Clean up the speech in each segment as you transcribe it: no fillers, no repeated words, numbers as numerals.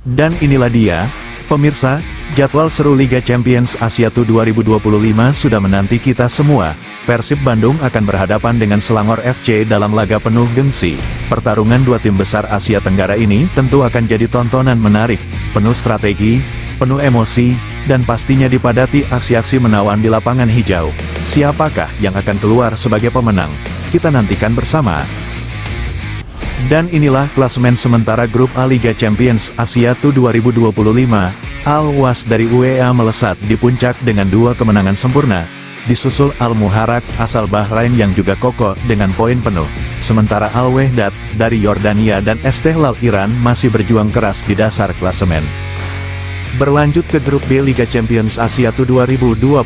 Dan inilah dia, pemirsa, jadwal seru Liga Champions Asia Tour 2025 sudah menanti kita semua. Persib Bandung akan berhadapan dengan Selangor FC dalam laga penuh gengsi. Pertarungan dua tim besar Asia Tenggara ini tentu akan jadi tontonan menarik, penuh strategi, penuh emosi, dan pastinya dipadati aksi-aksi menawan di lapangan hijau. Siapakah yang akan keluar sebagai pemenang? Kita nantikan bersama. Dan inilah klasemen sementara grup A Liga Champions Asia Tour 2025. Al-Was dari UEA melesat di puncak dengan 2 kemenangan sempurna. Disusul Al-Muharraq asal Bahrain yang juga kokoh dengan poin penuh. Sementara Al-Wehdat dari Yordania dan Istiqlal Iran masih berjuang keras di dasar klasemen. Berlanjut ke grup B Liga Champions Asia Tour 2025.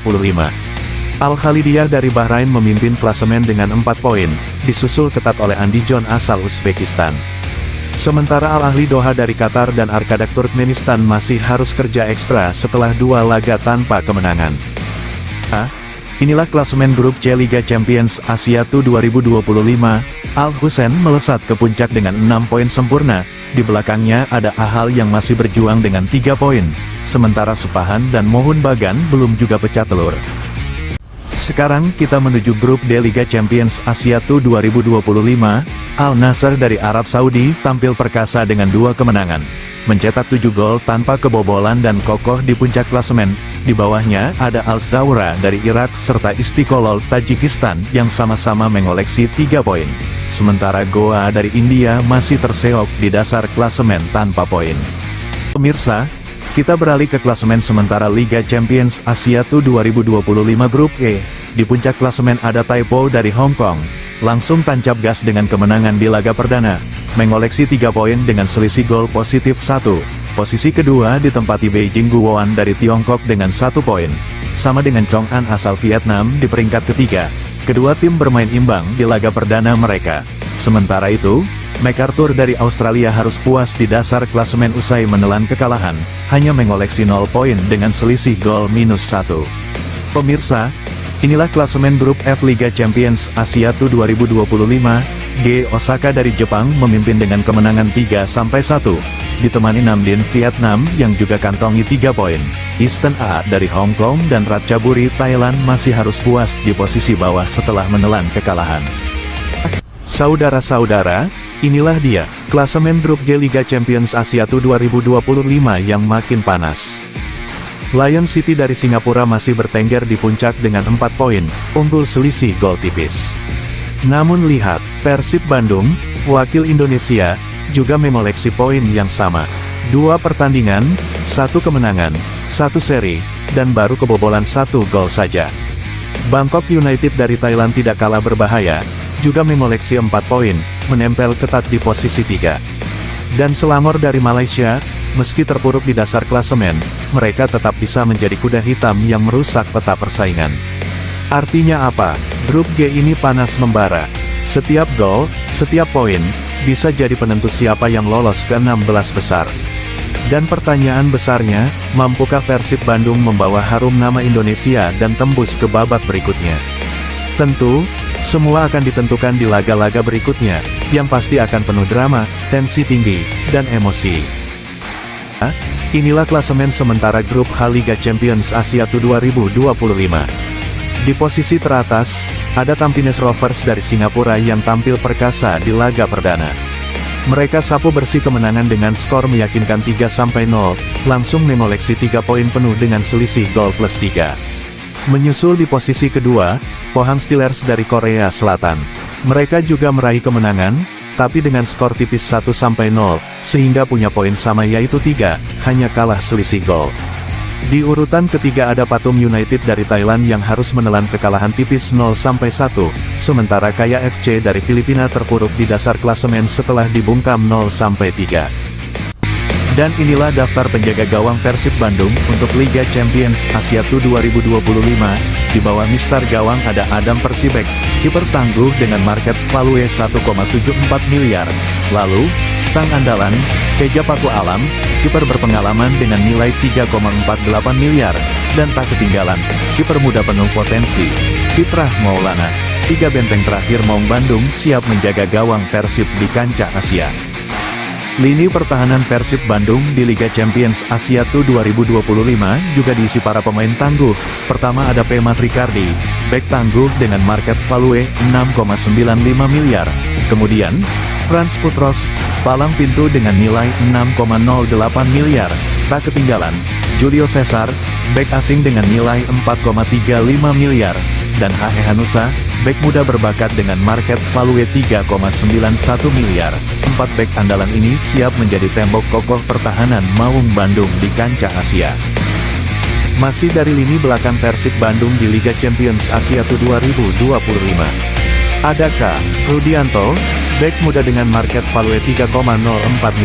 Al-Khalidiyah dari Bahrain memimpin klasemen dengan 4 poin, disusul ketat oleh Andijon asal Uzbekistan. Sementara Al-Ahli Doha dari Qatar dan Arkadak Turkmenistan masih harus kerja ekstra setelah 2 laga tanpa kemenangan. Inilah klasemen grup C Liga Champions Asia Tour 2025. Al-Hussein melesat ke puncak dengan 6 poin sempurna, di belakangnya ada Ahal yang masih berjuang dengan 3 poin, sementara Sepahan dan Mohun Bagan belum juga pecah telur. Sekarang kita menuju grup D Liga Champions Asia Tour 2025. Al-Nassr dari Arab Saudi tampil perkasa dengan 2 kemenangan, mencetak 7 gol tanpa kebobolan dan kokoh di puncak klasemen. Di bawahnya ada Al-Zawra dari Irak serta Istiqlal Tajikistan yang sama-sama mengoleksi 3 poin. Sementara Goa dari India masih terseok di dasar klasemen tanpa poin. Pemirsa, kita beralih ke klasemen sementara Liga Champions Asia Tour 2025 Grup E. Di puncak klasemen ada Taipo dari Hong Kong. Langsung tancap gas dengan kemenangan di laga perdana, mengoleksi 3 poin dengan selisih gol positif 1. Posisi kedua ditempati Beijing Guoan dari Tiongkok dengan 1 poin. Sama dengan Chong An asal Vietnam di peringkat ketiga. Kedua tim bermain imbang di laga perdana mereka. Sementara itu, MacArthur dari Australia harus puas di dasar klasemen usai menelan kekalahan, hanya mengoleksi 0 poin dengan selisih gol minus 1. Pemirsa, inilah klasemen grup F Liga Champions Asia Tour 2025. G. Osaka dari Jepang memimpin dengan kemenangan 3-1, ditemani Namdin Vietnam yang juga kantongi 3 poin. Eastern A dari Hong Kong dan Ratchaburi Thailand masih harus puas di posisi bawah setelah menelan kekalahan. Saudara-saudara, inilah dia, klasemen grup G Liga Champions Asia Tour 2025 yang makin panas. Lion City dari Singapura masih bertengger di puncak dengan 4 poin, unggul selisih gol tipis. Namun lihat, Persib Bandung, wakil Indonesia, juga mengoleksi poin yang sama. 2 pertandingan, 1 kemenangan, 1 seri, dan baru kebobolan 1 gol saja. Bangkok United dari Thailand tidak kalah berbahaya, juga mengoleksi 4 poin, menempel ketat di posisi 3. Dan Selangor dari Malaysia, meski terpuruk di dasar klasemen, mereka tetap bisa menjadi kuda hitam yang merusak peta persaingan. Artinya apa? Grup G ini panas membara. Setiap gol, setiap poin, bisa jadi penentu siapa yang lolos ke 16 besar. Dan pertanyaan besarnya, mampukah Persib Bandung membawa harum nama Indonesia dan tembus ke babak berikutnya? Tentu, semua akan ditentukan di laga-laga berikutnya, yang pasti akan penuh drama, tensi tinggi, dan emosi. Inilah klasemen sementara grup H Liga Champions Asia Tour 2025. Di posisi teratas, ada Tampines Rovers dari Singapura yang tampil perkasa di laga perdana. Mereka sapu bersih kemenangan dengan skor meyakinkan 3-0, langsung mengoleksi 3 poin penuh dengan selisih gol plus 3. Menyusul di posisi kedua, Pohang Steelers dari Korea Selatan. Mereka juga meraih kemenangan, tapi dengan skor tipis 1-0, sehingga punya poin sama yaitu 3, hanya kalah selisih gol. Di urutan ketiga ada Pathum United dari Thailand yang harus menelan kekalahan tipis 0-1, sementara Kaya FC dari Filipina terpuruk di dasar klasemen setelah dibungkam 0-3. Dan inilah daftar penjaga gawang Persib Bandung untuk Liga Champions Asia Tour 2025. Di bawah Mister Gawang ada Adam Persibek, kiper tangguh dengan market value 1,74 miliar. Lalu, sang andalan, Teja Paku Alam, kiper berpengalaman dengan nilai 3,48 miliar. Dan tak ketinggalan, kiper muda penuh potensi, Fitrah Maulana. 3 benteng terakhir Maung Bandung siap menjaga gawang Persib di kancah Asia. Lini pertahanan Persib Bandung di Liga Champions Asia TU 2025 juga diisi para pemain tangguh. Pertama ada Pemat Ricardi, bek tangguh dengan market value 6,95 miliar. Kemudian, Frans Putros, palang pintu dengan nilai 6,08 miliar. Tak ketinggalan, Julio Cesar, bek asing dengan nilai 4,35 miliar. Dan Hahe Hanusa, bek muda berbakat dengan market value 3,91 miliar. 4 bek andalan ini siap menjadi tembok kokoh pertahanan Maung Bandung di kancah Asia. Masih dari lini belakang Persib Bandung di Liga Champions Asia TU 2025. Ada K. Rudianto, bek muda dengan market value 3,04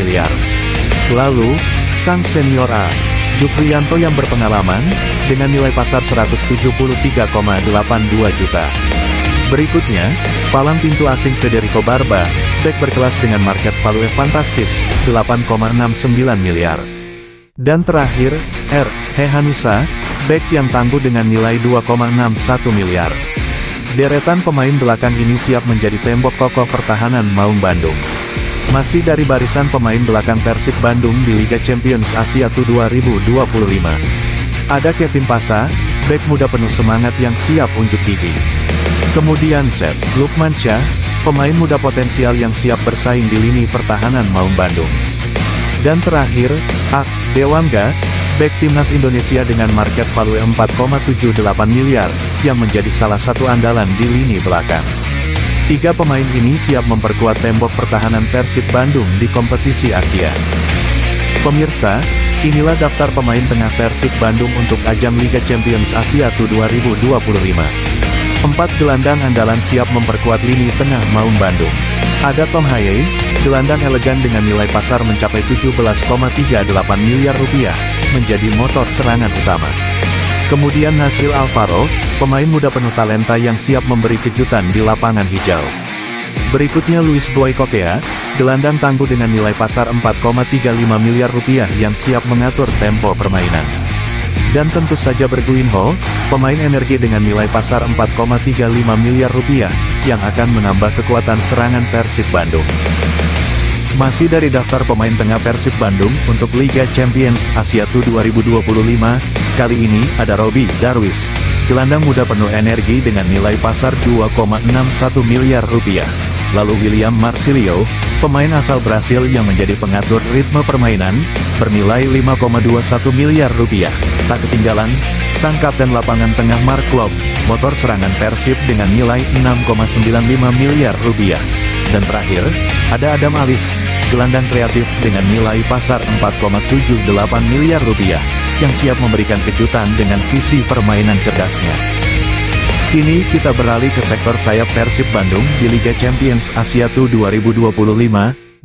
miliar. Lalu, sang senior A. Jukrianto yang berpengalaman, dengan nilai pasar 173,82 juta. Berikutnya, palang pintu asing Federico Barba, bek berkelas dengan market value fantastis, 8,69 miliar. Dan terakhir, R. Hanusa, bek yang tangguh dengan nilai 2,61 miliar. Deretan pemain belakang ini siap menjadi tembok kokoh pertahanan Maung Bandung. Masih dari barisan pemain belakang Persib Bandung di Liga Champions Asia TU 2025. Ada Kevin Pasa, bek muda penuh semangat yang siap unjuk gigi. Kemudian Z. Lukmansyah, pemain muda potensial yang siap bersaing di lini pertahanan Maung Bandung. Dan terakhir, A. Dewangga, bek timnas Indonesia dengan market value 4,78 miliar, yang menjadi salah satu andalan di lini belakang. 3 pemain ini siap memperkuat tembok pertahanan Persib Bandung di kompetisi Asia. Pemirsa, inilah daftar pemain tengah Persib Bandung untuk ajang Liga Champions Asia TU 2025. 4 gelandang andalan siap memperkuat lini tengah Maung Bandung. Ada Tom Haye, gelandang elegan dengan nilai pasar mencapai 17,38 miliar rupiah, menjadi motor serangan utama. Kemudian Nasril Alvaro, pemain muda penuh talenta yang siap memberi kejutan di lapangan hijau. Berikutnya Luis Boy Kokea, gelandang tangguh dengan nilai pasar 4,35 miliar rupiah yang siap mengatur tempo permainan. Dan tentu saja Berguinho, pemain energi dengan nilai pasar 4,35 miliar rupiah, yang akan menambah kekuatan serangan Persib Bandung. Masih dari daftar pemain tengah Persib Bandung untuk Liga Champions Asia TU 2025, kali ini ada Robby Darwish, gelandang muda penuh energi dengan nilai pasar 2,61 miliar rupiah. Lalu William Marsilio, pemain asal Brasil yang menjadi pengatur ritme permainan, bernilai 5,21 miliar rupiah. Tak ketinggalan, sang kapten lapangan tengah Mark Klok, motor serangan Persib dengan nilai 6,95 miliar rupiah. Dan terakhir, ada Adam Alis, gelandang kreatif dengan nilai pasar 4,78 miliar rupiah, yang siap memberikan kejutan dengan visi permainan cerdasnya. Kini kita beralih ke sektor sayap Persib Bandung di Liga Champions Asia TU 2025,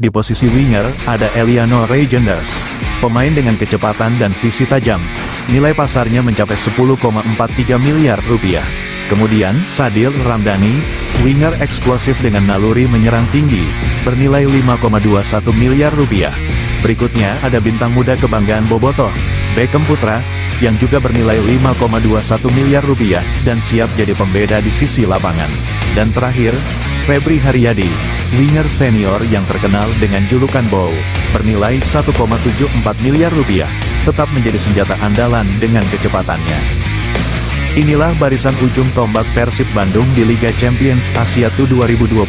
di posisi winger ada Eliano Reijenders, pemain dengan kecepatan dan visi tajam, nilai pasarnya mencapai 10,43 miliar rupiah. Kemudian Sadil Ramdhani, winger eksplosif dengan naluri menyerang tinggi, bernilai 5,21 miliar rupiah. Berikutnya ada bintang muda kebanggaan Bobotoh, Beckham Putra, yang juga bernilai 5,21 miliar rupiah, dan siap jadi pembeda di sisi lapangan. Dan terakhir, Febri Haryadi, winger senior yang terkenal dengan julukan Bow, bernilai 1,74 miliar rupiah, tetap menjadi senjata andalan dengan kecepatannya. Inilah barisan ujung tombak Persib Bandung di Liga Champions Asia TU 2025,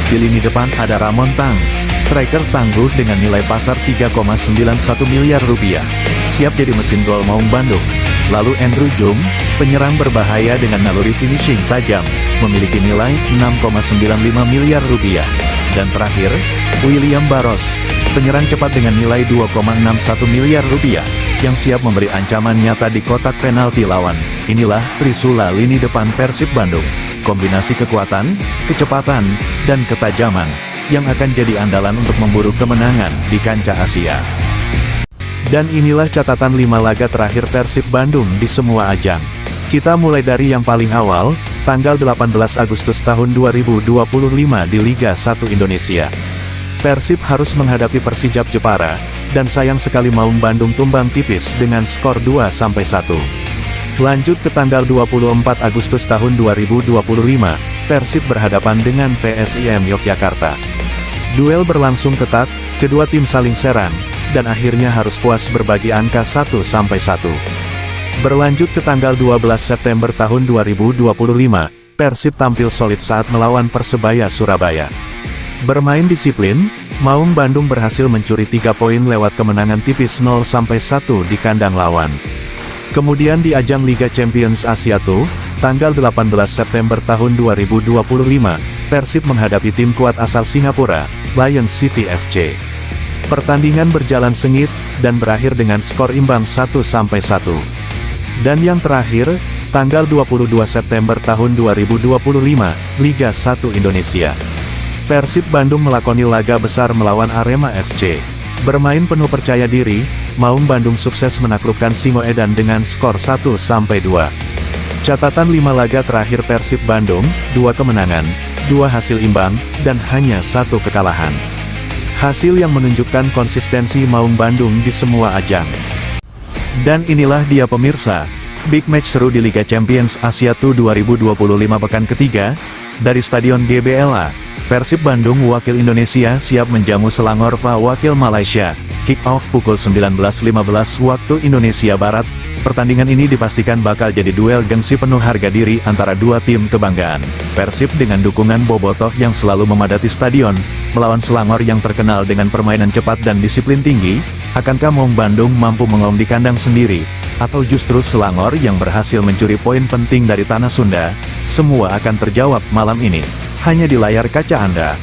di lini depan ada Ramon Tang, striker tangguh dengan nilai pasar 3,91 miliar rupiah, siap jadi mesin gol Maung Bandung. Lalu Andrew Jung, penyerang berbahaya dengan naluri finishing tajam, memiliki nilai 6,95 miliar rupiah. Dan terakhir, William Barros, penyerang cepat dengan nilai 2,61 miliar rupiah, yang siap memberi ancaman nyata di kotak penalti lawan. Inilah trisula lini depan Persib Bandung, kombinasi kekuatan, kecepatan, dan ketajaman, yang akan jadi andalan untuk memburu kemenangan di kancah Asia. Dan inilah catatan 5 laga terakhir Persib Bandung di semua ajang. Kita mulai dari yang paling awal, tanggal 18 Agustus tahun 2025 di Liga 1 Indonesia. Persib harus menghadapi Persijap Jepara, dan sayang sekali Maung Bandung tumbang tipis dengan skor 2-1. Lanjut ke tanggal 24 Agustus tahun 2025, Persib berhadapan dengan PSIM Yogyakarta. Duel berlangsung ketat, Kedua tim saling serang, dan akhirnya harus puas berbagi angka 1-1. Berlanjut ke tanggal 12 September tahun 2025, Persib tampil solid saat melawan Persebaya Surabaya. Bermain disiplin, Maung Bandung berhasil mencuri 3 poin lewat kemenangan tipis 0-1 di kandang lawan. Kemudian di ajang Liga Champions Asia II, tanggal 18 September tahun 2025, Persib menghadapi tim kuat asal Singapura, Lion City FC. Pertandingan berjalan sengit, dan berakhir dengan skor imbang 1-1. Dan yang terakhir, tanggal 22 September tahun 2025, Liga 1 Indonesia. Persib Bandung melakoni laga besar melawan Arema FC. Bermain penuh percaya diri, Maung Bandung sukses menaklukkan Singoedan dengan skor 1-2. Catatan 5 laga terakhir Persib Bandung, 2 kemenangan, 2 hasil imbang, dan hanya 1 kekalahan. Hasil yang menunjukkan konsistensi Maung Bandung di semua ajang. Dan inilah dia pemirsa, big match seru di Liga Champions Asia II 2025 pekan ketiga, dari Stadion GBLA. Persib Bandung wakil Indonesia siap menjamu Selangor VA wakil Malaysia. Kick-off pukul 19.15 waktu Indonesia Barat. Pertandingan ini dipastikan bakal jadi duel gengsi penuh harga diri antara dua tim kebanggaan. Persib dengan dukungan bobotoh yang selalu memadati stadion, melawan Selangor yang terkenal dengan permainan cepat dan disiplin tinggi. Akankah Maung Bandung mampu mengaum di kandang sendiri? Atau justru Selangor yang berhasil mencuri poin penting dari Tanah Sunda? Semua akan terjawab malam ini, hanya di layar kaca Anda.